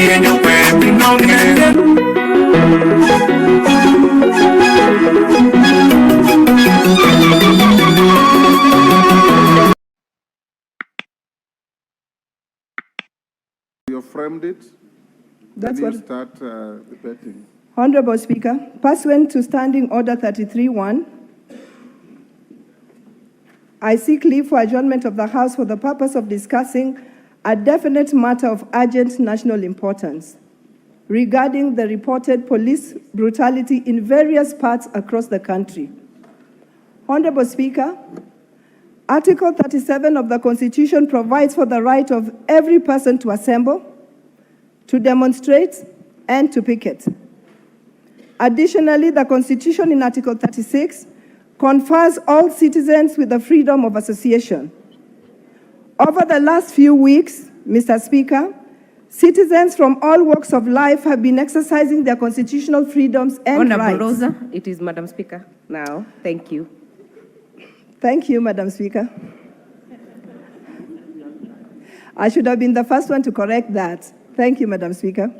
You framed it. That's Can what. you start debating? Honorable Speaker, pursuant to Standing Order 33-1, I seek leave for adjournment of the House for the purpose of discussing a definite matter of urgent national importance regarding the reported police brutality in various parts across the country. Honorable Speaker, Article 37 of the Constitution provides for the right of every person to assemble, to demonstrate, and to picket. Additionally, the Constitution in Article 36 confers all citizens with the freedom of association. Over the last few weeks, Mr. Speaker, citizens from all walks of life have been exercising their constitutional freedoms and rights. Honorable Rosa, it is Madam Speaker now. Thank you. Thank you, Madam Speaker. I should have been the first one to correct that. Thank you, Madam Speaker.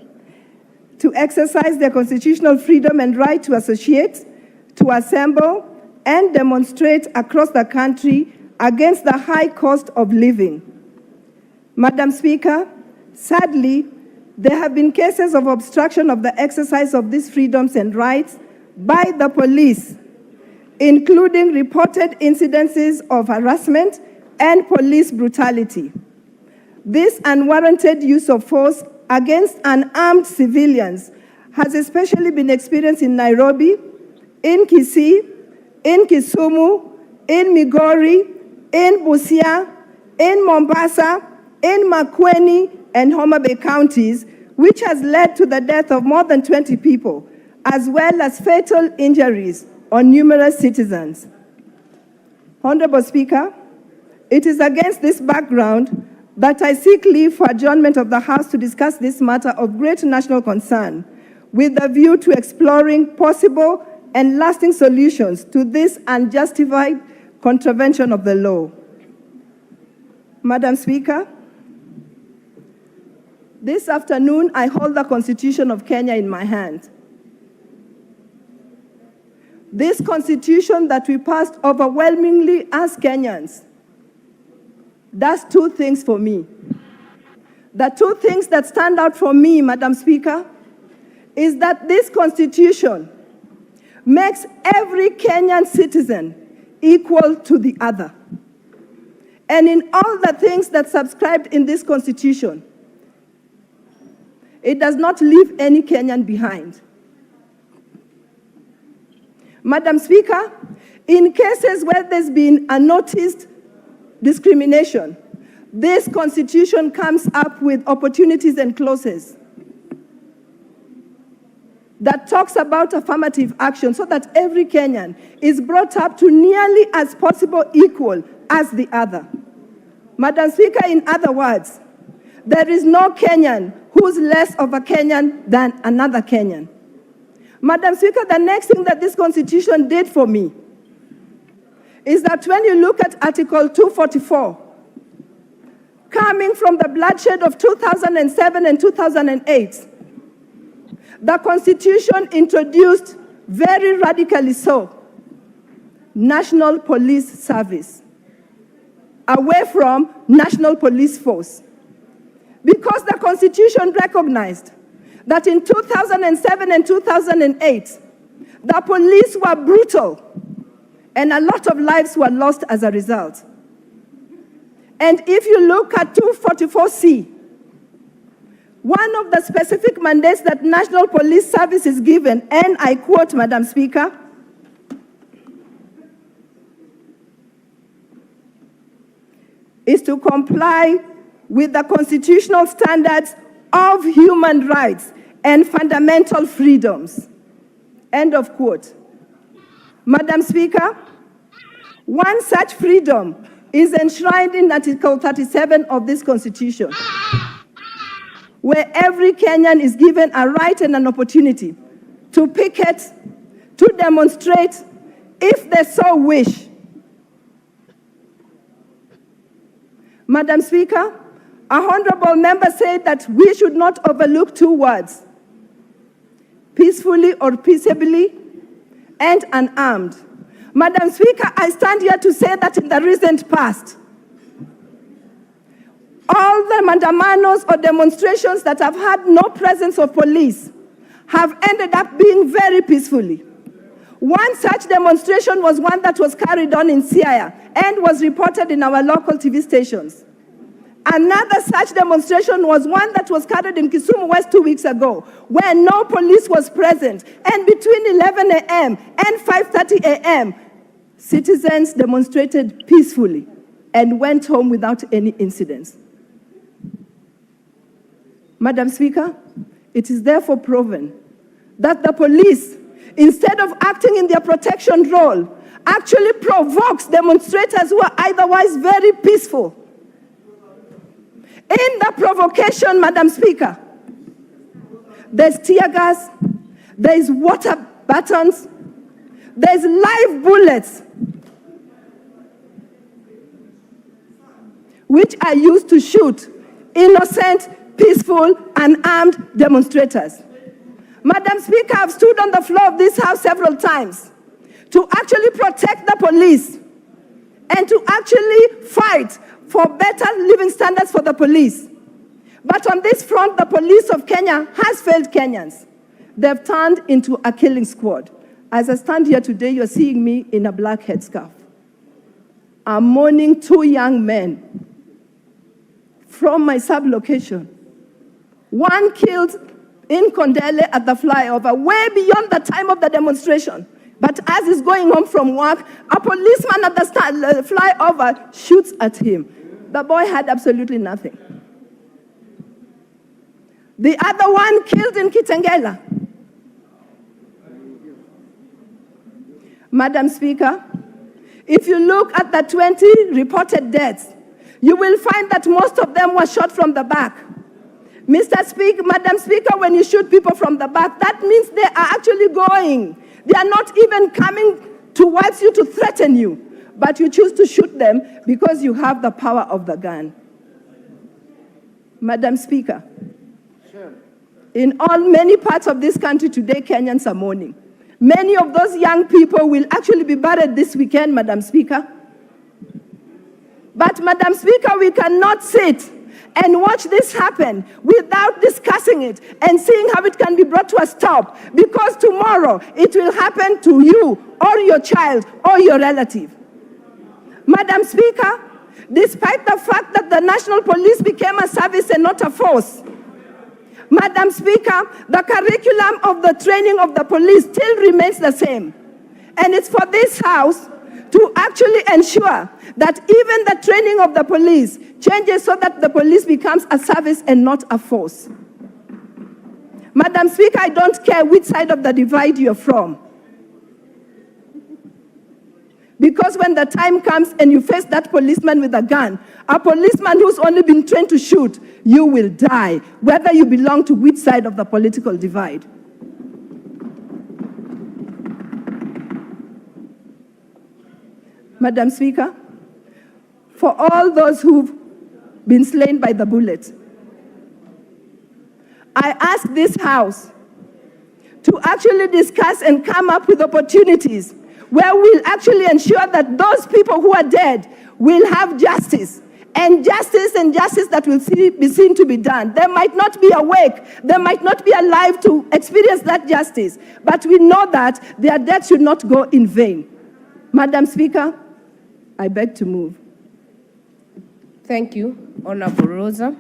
To exercise their constitutional freedom and right to associate, to assemble, and demonstrate across the country against the high cost of living. Madam Speaker, sadly, there have been cases of obstruction of the exercise of these freedoms and rights by the police, including reported incidences of harassment and police brutality. This unwarranted use of force against unarmed civilians has especially been experienced in Nairobi, in Kisii, in Kisumu, in Migori, in Busia, in Mombasa, in Makueni, and Homa Bay counties, which has led to the death of more than 20 people, as well as fatal injuries on numerous citizens. Honorable Speaker, it is against this background that I seek leave for adjournment of the House to discuss this matter of great national concern, with a view to exploring possible and lasting solutions to this unjustified contravention of the law. Madam Speaker, this afternoon I hold the Constitution of Kenya in my hand. This Constitution that we passed overwhelmingly as Kenyans does two things for me. The two things that stand out for me, Madam Speaker, is that this Constitution makes every Kenyan citizen equal to the other. And in all the things that subscribed in this Constitution, it does not leave any Kenyan behind. Madam Speaker, in cases where there's been unnoticed discrimination, this Constitution comes up with opportunities and clauses that talks about affirmative action so that every Kenyan is brought up to nearly as possible equal as the other. Madam Speaker, in other words, there is no Kenyan who's less of a Kenyan than another Kenyan. Madam Speaker, the next thing that this Constitution did for me is that when you look at Article 244, coming from the bloodshed of 2007 and 2008, the Constitution introduced, very radically so, National Police Service, away from National Police Force. Because the Constitution recognized that in 2007 and 2008, the police were brutal, and a lot of lives were lost as a result. And if you look at 244C, one of the specific mandates that National Police Service is given, and I quote, Madam Speaker, is to comply with the constitutional standards of human rights and fundamental freedoms. End of quote. Madam Speaker, one such freedom is enshrined in Article 37 of this Constitution, where every Kenyan is given a right and an opportunity to picket, to demonstrate, if they so wish. Madam Speaker, Our honorable member said that we should not overlook two words: peacefully or peaceably, and unarmed. Madam Speaker, I stand here to say that in the recent past, all the Maandamanos or demonstrations that have had no presence of police have ended up being very peacefully. One such demonstration was one that was carried on in Siaya and was reported in our local TV stations. Another such demonstration was one that was carried in Kisumu West 2 weeks ago, where no police was present. And between 11 a.m. and 5:30 a.m., citizens demonstrated peacefully and went home without any incidents. Madam Speaker, it is therefore proven that the police, instead of acting in their protection role, actually provokes demonstrators who are otherwise very peaceful. In the provocation, Madam Speaker, there's tear gas, there's water batons, there's live bullets, which are used to shoot innocent, peaceful, unarmed demonstrators. Madam Speaker, I've stood on the floor of this House several times to actually protect the police and to actually fight for better living standards for the police. But on this front, the police of Kenya has failed Kenyans. They've turned into a killing squad. As I stand here today, you're seeing me in a black headscarf. I'm mourning two young men from my sub-location. One killed in Condemning at the flyover, way beyond the time of the demonstration. But as he's going home from work, a policeman at the flyover shoots at him. The boy had absolutely nothing. The other one killed in Kitengela. Madam Speaker, if you look at the 20 reported deaths, you will find that most of them were shot from the back. Madam Speaker, when you shoot people from the back, that means they are actually going. They are not even coming towards you to threaten you, but you choose to shoot them because you have the power of the gun. Madam Speaker, in many parts of this country today, Kenyans are mourning. Many of those young people will actually be buried this weekend, Madam Speaker. But, Madam Speaker, we cannot sit and watch this happen without discussing it and seeing how it can be brought to a stop, because tomorrow it will happen to you or your child or your relative. Madam Speaker, despite the fact that the National Police became a service and not a force, Madam Speaker, the curriculum of the training of the police still remains the same. And it's for this House to actually ensure that even the training of the police changes so that the police becomes a service and not a force. Madam Speaker, I don't care which side of the divide you're from. Because when the time comes and you face that policeman with a gun, a policeman who's only been trained to shoot, you will die, whether you belong to which side of the political divide. Madam Speaker, for all those who've been slain by the bullet, I ask this House to actually discuss and come up with opportunities where we'll actually ensure that those people who are dead will have justice, and justice that will be seen to be done. They might not be awake, they might not be alive to experience that justice, but we know that their death should not go in vain. Madam Speaker, I beg to move. Thank you, Honorable Rosa.